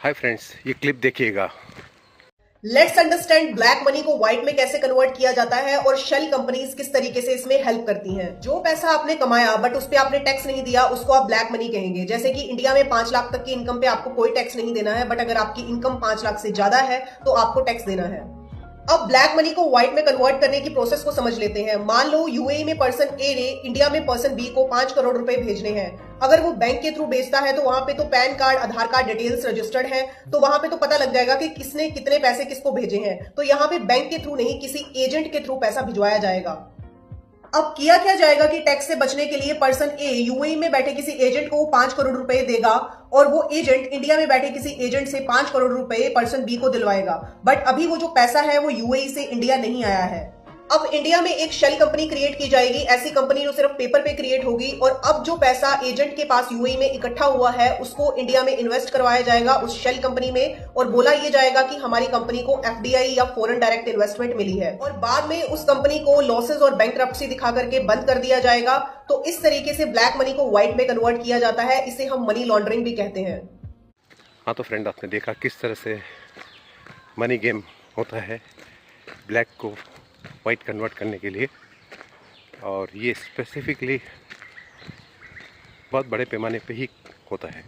Hi friends, ये clip देखिएगा। Let's understand black money को व्हाइट में कैसे कन्वर्ट किया जाता है और शेल कंपनीज किस तरीके से इसमें हेल्प करती हैं। जो पैसा आपने कमाया बट उस पे आपने टैक्स नहीं दिया, उसको आप ब्लैक मनी कहेंगे। जैसे कि इंडिया में 5 लाख तक की इनकम पे आपको कोई टैक्स नहीं देना है, बट अगर आपकी इनकम 5 लाख से ज्यादा है तो आपको टैक्स देना है। अब ब्लैक मनी को व्हाइट में कन्वर्ट करने की प्रोसेस को समझ लेते हैं। मान लो यूएई में पर्सन ए ने इंडिया में पर्सन बी को 5 करोड़ रुपए भेजने हैं। अगर वो बैंक के थ्रू भेजता है तो वहां पे तो पैन कार्ड, आधार कार्ड डिटेल्स रजिस्टर्ड है, तो वहां पे तो पता लग जाएगा कि किसने कितने पैसे किसको भेजे हैं। तो यहाँ पे बैंक के थ्रू नहीं, किसी एजेंट के थ्रू पैसा भिजवाया जाएगा। अब किया क्या जाएगा कि टैक्स से बचने के लिए पर्सन ए यूएई में बैठे किसी एजेंट को 5 करोड़ रुपए देगा और वो एजेंट इंडिया में बैठे किसी एजेंट से 5 करोड़ रुपए पर्सन बी को दिलवाएगा। बट अभी वो जो पैसा है वो यूएई से इंडिया नहीं आया है। अब इंडिया में एक शेल कंपनी क्रिएट की जाएगी, ऐसी कंपनी जो सिर्फ पेपर पे क्रिएट होगी, और अब जो पैसा एजेंट के पास यूएई में इकट्ठा हुआ है उसको इंडिया में इन्वेस्ट करवाया जाएगा उस शेल कंपनी में, और बोला ये जाएगा कि हमारी कंपनी को एफडीआई या फॉरेन डायरेक्ट इन्वेस्टमेंट मिली है, और बाद में उस कंपनी को लॉसेस और बैंकरप्सी दिखा करके बंद कर दिया जाएगा। तो इस तरीके से ब्लैक मनी को व्हाइट में कन्वर्ट किया जाता है। इसे हम मनी लॉन्ड्रिंग भी कहते हैं। हाँ तो फ्रेंड, आपने देखा किस तरह से मनी गेम होता है ब्लैक को वाइट कन्वर्ट करने के लिए, और ये स्पेसिफिकली बहुत बड़े पैमाने पे ही होता है।